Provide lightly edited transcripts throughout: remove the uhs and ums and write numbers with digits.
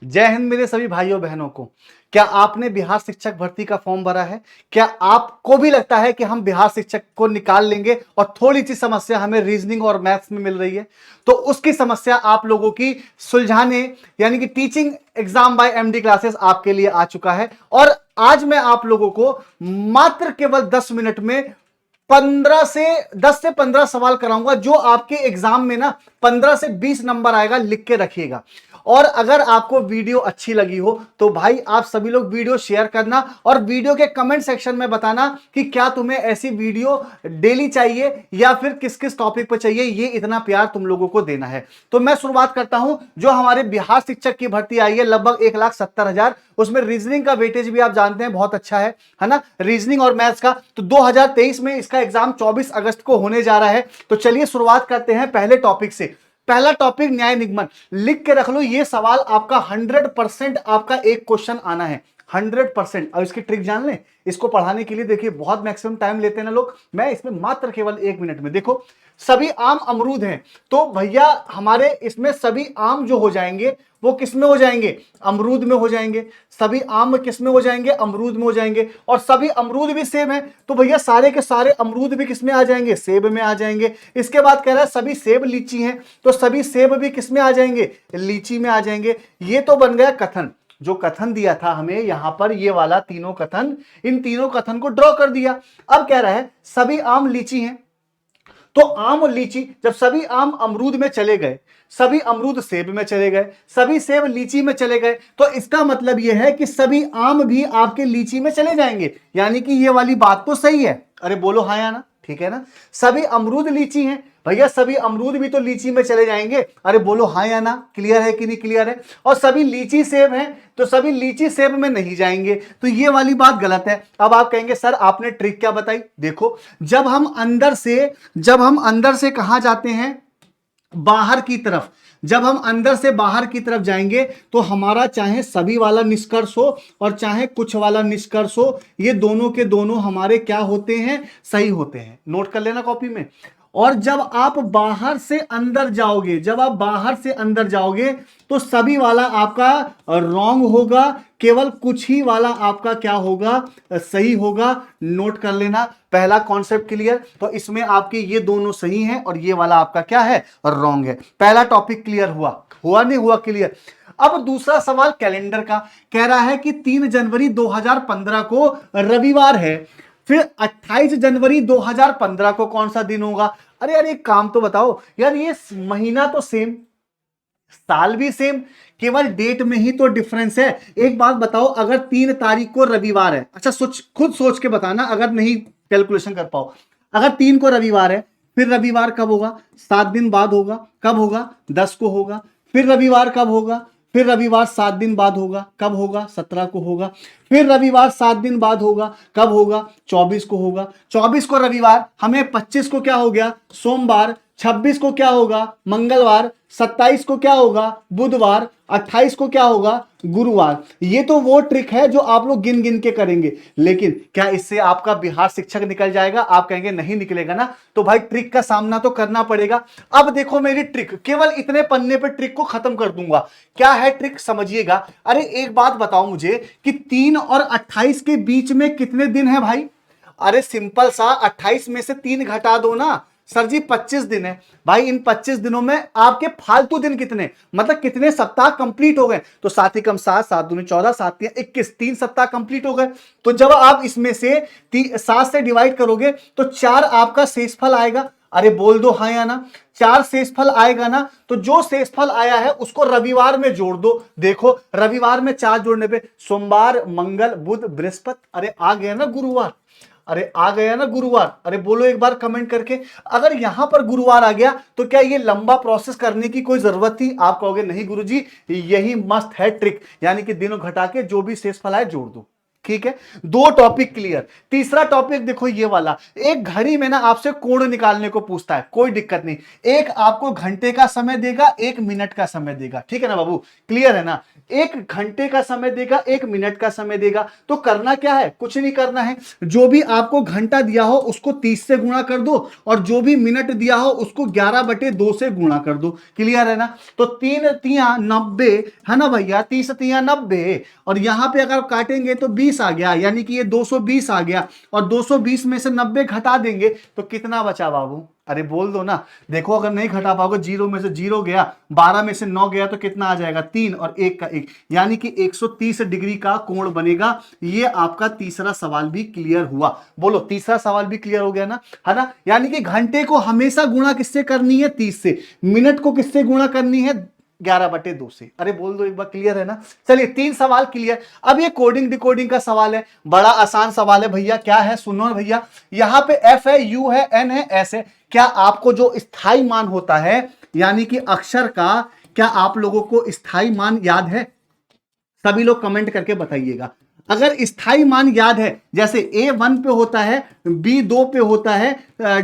जय हिंद मेरे सभी भाइयों बहनों को। क्या आपने बिहार शिक्षक भर्ती का फॉर्म भरा है? क्या आपको भी लगता है कि हम बिहार शिक्षक को निकाल लेंगे और थोड़ी सी समस्या हमें रीजनिंग और मैथ्स में मिल रही है, तो उसकी समस्या आप लोगों की सुलझाने यानी कि teaching exam by MD classes आपके लिए आ चुका है। और आज मैं आप लोगों को मात्र केवल 10 मिनट में 10 से 15 सवाल कराऊंगा, जो आपके एग्जाम में ना 15 से 20 नंबर आएगा, लिख के रखिएगा। और अगर आपको वीडियो अच्छी लगी हो तो भाई आप सभी लोग वीडियो शेयर करना और वीडियो के कमेंट सेक्शन में बताना कि क्या तुम्हें ऐसी वीडियो डेली चाहिए या फिर किस किस टॉपिक पर चाहिए। ये इतना प्यार तुम लोगों को देना है। तो मैं शुरुआत करता हूं। जो हमारे बिहार शिक्षक की भर्ती आई है लगभग 1,70,000, उसमें रीजनिंग का वेटेज भी आप जानते हैं बहुत अच्छा है ना, रीजनिंग और मैथ्स का। तो 2023 में इसका एग्जाम 24 अगस्त को होने जा रहा है। तो चलिए शुरुआत करते हैं पहले टॉपिक से। पहला टॉपिक न्याय निगमन, लिख के रख लो। ये सवाल आपका 100% आपका एक क्वेश्चन आना है, 100%। अब इसकी ट्रिक जान लें। इसको पढ़ाने के लिए देखिए बहुत मैक्सिमम टाइम लेते हैं ना लोग, मैं इसमें मात्र केवल 1 मिनट में। देखो सभी आम अमरूद हैं, तो भैया हमारे इसमें सभी आम जो हो जाएंगे वो किस में हो जाएंगे? अमरूद में हो जाएंगे। सभी आम किस में हो जाएंगे? अमरूद में हो जाएंगे। और सभी अमरूद भी सेब हैं, तो भैया सारे के सारे अमरूद भी किस में आ जाएंगे? सेब में आ जाएंगे। इसके बाद कह रहा है सभी सेब लीची हैं, तो सभी सेब भी किस में आ जाएंगे? लीची में आ जाएंगे। ये तो बन गया कथन। जो कथन दिया था हमें यहां पर, ये वाला तीनों कथन, इन तीनों कथन को ड्रॉ कर दिया। अब कह रहा है सभी आम लीची हैं, तो आम और लीची, जब सभी आम अमरूद में चले गए, सभी अमरूद सेब में चले गए, सभी सेब लीची में चले गए, तो इसका मतलब यह है कि सभी आम भी आपके लीची में चले जाएंगे। यानी कि ये वाली बात तो सही है। अरे बोलो हाँ या ना, ठीक है ना। सभी अमरूद लीची हैं, भैया सभी अमरूद भी तो लीची में चले जाएंगे। अरे बोलो हाँ या ना, क्लियर है कि नहीं क्लियर है। और सभी लीची सेब हैं, तो सभी लीची सेब में नहीं जाएंगे, तो ये वाली बात गलत है। अब आप कहेंगे सर आपने ट्रिक क्या बताई? देखो जब हम अंदर से कहां जाते हैं? बाहर की तरफ। जब हम अंदर से बाहर की तरफ जाएंगे तो हमारा चाहे सभी वाला निष्कर्ष हो और चाहे कुछ वाला निष्कर्ष हो, ये दोनों के दोनों हमारे क्या होते हैं? सही होते हैं। नोट कर लेना कॉपी में। और जब आप बाहर से अंदर जाओगे, जब आप बाहर से अंदर जाओगे तो सभी वाला आपका रॉन्ग होगा, केवल कुछ ही वाला आपका क्या होगा? सही होगा। नोट कर लेना। पहला कॉन्सेप्ट क्लियर। तो इसमें आपके ये दोनों सही हैं और ये वाला आपका क्या है? रॉन्ग है। पहला टॉपिक क्लियर हुआ? हुआ नहीं हुआ क्लियर? अब दूसरा सवाल कैलेंडर का। कह रहा है कि 3 जनवरी 2015 को रविवार है, फिर 28 जनवरी 2015 को कौन सा दिन होगा? अरे यार एक काम तो बताओ यार, ये महीना तो सेम, साल भी सेम, केवल डेट में ही तो डिफरेंस है। एक बात बताओ, अगर 3 तारीख को रविवार है, अच्छा खुद सोच के बताना अगर नहीं कैलकुलेशन कर पाओ। अगर 3 को रविवार है, फिर रविवार कब होगा? 7 दिन बाद होगा। कब होगा? 10 को होगा। फिर रविवार कब होगा? फिर रविवार 7 दिन बाद होगा। कब होगा? 17 को होगा। फिर रविवार 7 दिन बाद होगा। कब होगा? 24 को होगा। 24 को रविवार, हमें 25 को क्या हो गया? सोमवार। 26 को क्या होगा? मंगलवार। 27 को क्या होगा? बुधवार। 28 को क्या होगा? गुरुवार। ये तो वो ट्रिक है जो आप लोग गिन गिन के करेंगे, लेकिन क्या इससे आपका बिहार शिक्षक निकल जाएगा? आप कहेंगे नहीं निकलेगा ना, तो भाई ट्रिक का सामना तो करना पड़ेगा। अब देखो मेरी ट्रिक, केवल इतने पन्ने पे ट्रिक को खत्म कर दूंगा। क्या है ट्रिक समझिएगा। अरे एक बात बताओ मुझे कि 3 और 28 के बीच में कितने दिन है भाई? अरे सिंपल सा, 28 में से 3 घटा दो ना। सर जी 25 दिन है। भाई इन 25 दिनों में आपके फालतू दिन कितने, मतलब कितने सप्ताह कंप्लीट हो गए? तो 7 ही कम 7, 7 दूनी 14, 7 या 21, 3 सप्ताह कंप्लीट हो गए। तो जब आप इसमें से 7 से डिवाइड करोगे तो 4 आपका शेषफल आएगा। अरे बोल दो हाँ या ना। 4 शेषफल आएगा ना, तो जो शेषफल आया है उसको रविवार में जोड़ दो। देखो रविवार में 4 जोड़ने पे सोमवार, मंगल, बुध, बृहस्पति, अरे आ गया ना गुरुवार। अरे आ गया ना गुरुवार। अरे बोलो एक बार कमेंट करके, अगर यहां पर गुरुवार आ गया तो क्या ये लंबा प्रोसेस करने की कोई जरूरत थी? आप कहोगे नहीं गुरुजी, यही मस्त है ट्रिक, यानी कि दिनों घटा के जो भी शेषफल आए जोड़ दो। ठीक है, दो टॉपिक क्लियर। तीसरा टॉपिक देखो ये वाला, एक घड़ी में ना आपसे कोण निकालने को पूछता है, कोई दिक्कत नहीं, एक आपको घंटे का समय देगा, एक मिनट का समय देगा, ठीक है ना बाबू, क्लियर है ना, एक घंटे का समय देगा, एक मिनट का समय देगा। तो करना क्या है, कुछ नहीं करना है, जो भी आपको घंटा दिया हो उसको 30 से गुणा कर दो, और जो भी मिनट दिया हो उसको 11/2 से गुणा कर दो, क्लियर है ना। तो 3 तिया 90 है ना भैया, 30 तिया 90, और यहां पे अगर काटेंगे तो 20 आ गया, यानी कि ये 220 आ गया, और 220 में से 90 घटा देंगे तो कितना बचा बाबू, अरे बोल दो ना। देखो अगर नहीं घटा पाओगे, 0 में से 0 गया, 12 में से 9 गया, तो कितना आ जाएगा 3 और 1 का 1, यानी कि 130 डिग्री का कोण बनेगा। ये आपका तीसरा सवाल भी क्लियर हुआ। बोलो तीसरा सवाल भी क्लियर हो गया ना, है ना। यानी कि घंटे को हमेशा गुणा किससे करनी है, 30 से, मिनट को किससे गुणा करनी है, 11/2 से। अरे बोल दो एक बार, क्लियर है ना। चलिए 3 सवाल क्लियर। अब ये कोडिंग डिकोडिंग का सवाल है, बड़ा आसान सवाल है भैया। क्या है सुनो भैया, यहां पे एफ है, यू है, एन है, एस है। क्या आपको जो स्थाई मान होता है, यानी कि अक्षर का, क्या आप लोगों को स्थाई मान याद है? सभी लोग कमेंट करके बताइएगा। अगर स्थाई मान याद है, जैसे A1 पे होता है, B 2 पे होता है,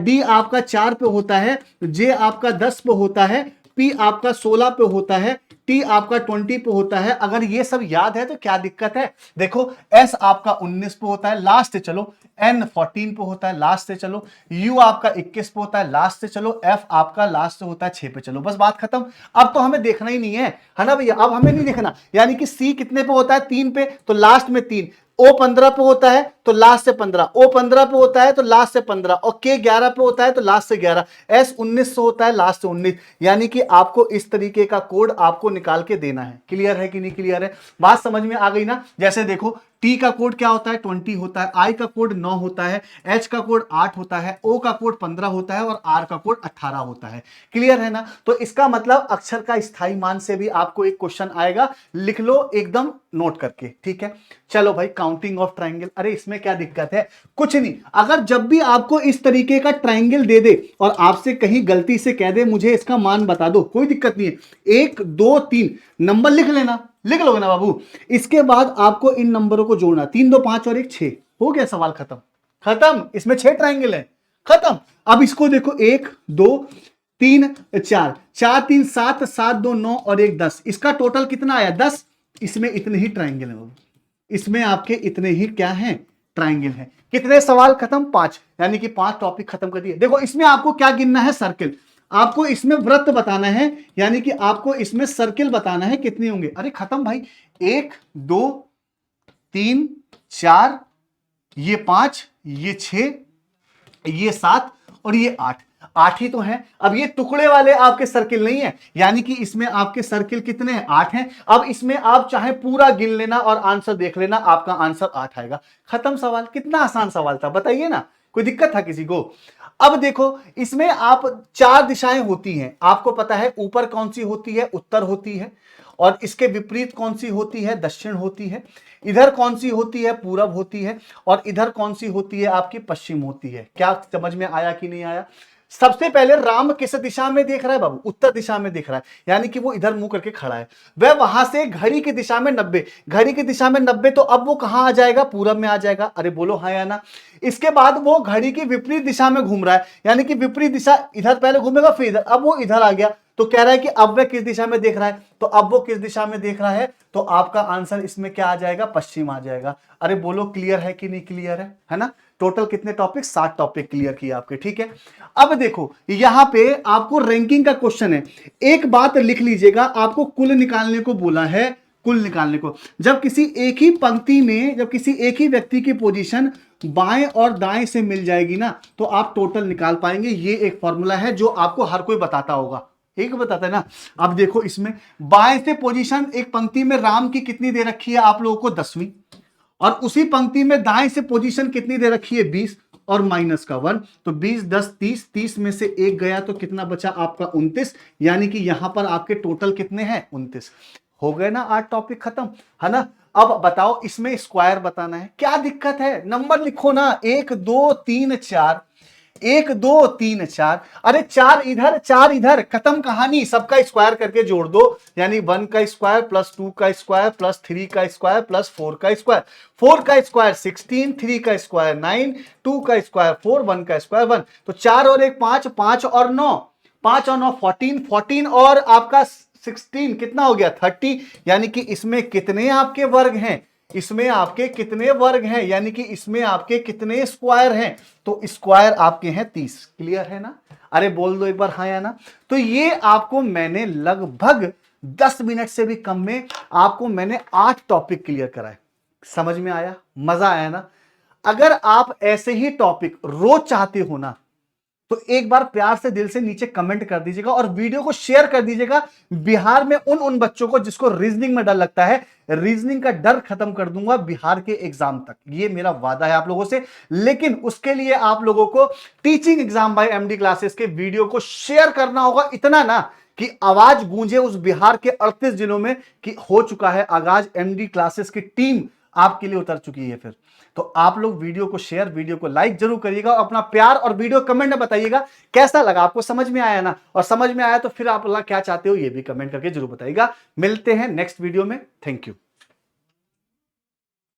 D आपका 4 पे होता है, J आपका 10 पे होता है, P आपका 16 पे होता है, T आपका 20 पे होता है। अगर ये सब याद है तो क्या दिक्कत है। देखो S आपका 19 पे होता है, लास्ट से चलो, N 14 पे होता है, लास्ट से चलो, U आपका 21 पे होता है, लास्ट से चलो, F आपका लास्ट से होता है 6 पे चलो, बस बात खत्म। अब तो हमें देखना ही नहीं है ना भैया, अब हमें नहीं देखना। यानी कि C कितने पे होता है, 3 पे, तो लास्ट में 3। O 15 पे होता है तो लास्ट से 15, O 15 पे होता है तो लास्ट से 15, और K 11 पे होता है तो लास्ट से 11, S 19 से होता है लास्ट से 19। यानी कि आपको इस तरीके का कोड आपको निकाल के देना है। क्लियर है कि नहीं क्लियर है, बात समझ में आ गई ना। जैसे देखो T का कोड क्या होता है, 20 होता है, I का कोड 9 होता है, H का कोड 8 होता है, O का कोड 15 होता है, और R का कोड 18 होता है। क्लियर है ना। तो इसका मतलब अक्षर का स्थाई मान से भी आपको एक क्वेश्चन आएगा, लिख लो एकदम नोट करके, ठीक है। चलो भाई, काउंटिंग ऑफ ट्राइंगल, अरे इसमें क्या दिक्कत है, कुछ नहीं। अगर जब भी आपको इस तरीके का ट्राइंगल दे दे और आपसे कहीं गलती से कह दे मुझे इसका मान बता दो, कोई दिक्कत नहीं है, 1 2 3 नंबर लिख लेना, लिख लोगे ना बाबू। इसके बाद आपको इन नंबरों को जोड़ना, 3 2 5 और 1 6, हो गया सवाल खत्म, खत्म। इसमें 6 ट्राइंगल है, खत्म। अब इसको देखो, 1 2 3 4, 4 3 7, 7 2 9 और 1 10, इसका टोटल कितना आया 10। इसमें इतने ही ट्राइंगल है बाबू, इसमें आपके इतने ही क्या हैं, ट्राइंगल है। कितने सवाल खत्म, 5, यानी कि 5 टॉपिक खत्म कर दिए। देखो इसमें आपको क्या गिनना है, सर्किल, आपको इसमें वृत्त बताना है, यानी कि आपको इसमें सर्किल बताना है कितने होंगे। अरे खत्म भाई, 1 2 3 4, ये 5, ये 6, ये 7 और ये 8, 8 ही तो हैं। अब ये टुकड़े वाले आपके सर्किल नहीं है, यानी कि इसमें आपके सर्किल कितने हैं, 8 हैं। अब इसमें आप चाहे पूरा गिन लेना और आंसर देख लेना, आपका आंसर 8 आएगा। खत्म सवाल। कितना आसान सवाल था बताइए ना, कोई दिक्कत था किसी को। अब देखो इसमें आप 4 दिशाएं होती हैं, आपको पता है ऊपर कौन सी होती है, उत्तर होती है, और इसके विपरीत कौन सी होती है, दक्षिण होती है। इधर कौन सी होती है, पूरब होती है, और इधर कौन सी होती है, आपकी पश्चिम होती है। क्या समझ में आया कि नहीं आया। सबसे पहले राम किस दिशा में देख रहा है बाबू, उत्तर दिशा में देख रहा है, यानी कि वो इधर मुंह करके खड़ा है। वह वहां से घड़ी की दिशा में 90, घड़ी की दिशा में 90, तो अब वो कहां आ जाएगा, पूरब में आ जाएगा। अरे बोलो हाँ या ना। इसके बाद वो घड़ी की विपरीत दिशा में घूम रहा है, यानी कि विपरीत दिशा, इधर पहले घूमेगा फिर इधर, अब वो इधर आ गया, तो कह रहा है कि अब वह किस दिशा में देख रहा है, तो अब वो किस दिशा में देख रहा है, तो आपका आंसर इसमें क्या आ जाएगा, पश्चिम आ जाएगा। अरे बोलो क्लियर है कि नहीं क्लियर है ना। टोटल कितने टॉपिक, 7 टॉपिक क्लियर किए आपके, ठीक है। अब देखो यहां पे आपको रैंकिंग का क्वेश्चन है, एक बात लिख लीजिएगा, आपको कुल निकालने को बोला है, कुल निकालने को। जब किसी एक ही पंक्ति में, जब किसी एक ही व्यक्ति की पोजीशन बाएं और दाएं से मिल जाएगी ना, तो आप टोटल निकाल पाएंगे। ये एक फॉर्मूला है जो आपको हर कोई बताता होगा, एक बताता है ना। अब देखो इसमें बाएं से पोजीशन, एक पंक्ति में राम की कितनी दे रखी है आप लोगों को, 10वीं, और उसी पंक्ति में दाएं से पोजीशन कितनी दे रखी है, 20 और माइनस का 1, तो 20 10 30, 30 में से एक गया तो कितना बचा आपका 29, यानी कि यहां पर आपके टोटल कितने हैं, 29। हो गए ना 8 टॉपिक खत्म, है ना। अब बताओ इसमें स्क्वायर बताना है, क्या दिक्कत है, नंबर लिखो ना, 1 2 3 4, 1 2 3 4, अरे 4 इधर 4 इधर, खत्म कहानी। सबका स्क्वायर करके जोड़ दो, यानी 1 का स्क्वायर प्लस 2 का स्क्वायर प्लस 3 का स्क्वायर प्लस 4 का स्क्वायर। 4 का स्क्वायर 16, 3 का स्क्वायर 9, 2 का स्क्वायर 4, 1 का स्क्वायर 1। तो 4 और 1 5, 5 और 9, 5 और 9 14, 14 और आपका 16 कितना हो गया 30। यानी कि इसमें कितने आपके वर्ग हैं, इसमें आपके कितने वर्ग हैं, यानी कि इसमें आपके कितने स्क्वायर हैं, तो स्क्वायर आपके हैं 30। क्लियर है ना? अरे बोल दो एक बार हाँ या ना। तो ये आपको मैंने लगभग 10 मिनट से भी कम में आपको मैंने 8 टॉपिक क्लियर कराए। समझ में आया? मजा आया ना? अगर आप ऐसे ही टॉपिक रोज चाहते हो ना, तो एक बार प्यार से दिल से नीचे कमेंट कर दीजिएगा और वीडियो को शेयर कर दीजिएगा। बिहार में उन बच्चों को जिसको रीजनिंग में डर लगता है, रीजनिंग का डर खत्म कर दूंगा बिहार के एग्जाम तक, ये मेरा वादा है आप लोगों से। लेकिन उसके लिए आप लोगों को teaching exam by MD classes के वीडियो को शेयर करना होगा, इतना ना कि आवाज गूंजे उस बिहार के 38 जिलों में कि हो चुका है आगाज, एमडी क्लासेस की टीम आपके लिए उतर चुकी है। फिर तो आप लोग वीडियो को शेयर, वीडियो को लाइक जरूर करिएगा, अपना प्यार और वीडियो कमेंट में बताइएगा कैसा लगा आपको, समझ में आया ना? और समझ में आया तो फिर आप क्या चाहते हो ये भी कमेंट करके जरूर बताइएगा। मिलते हैं नेक्स्ट वीडियो में। Thank you.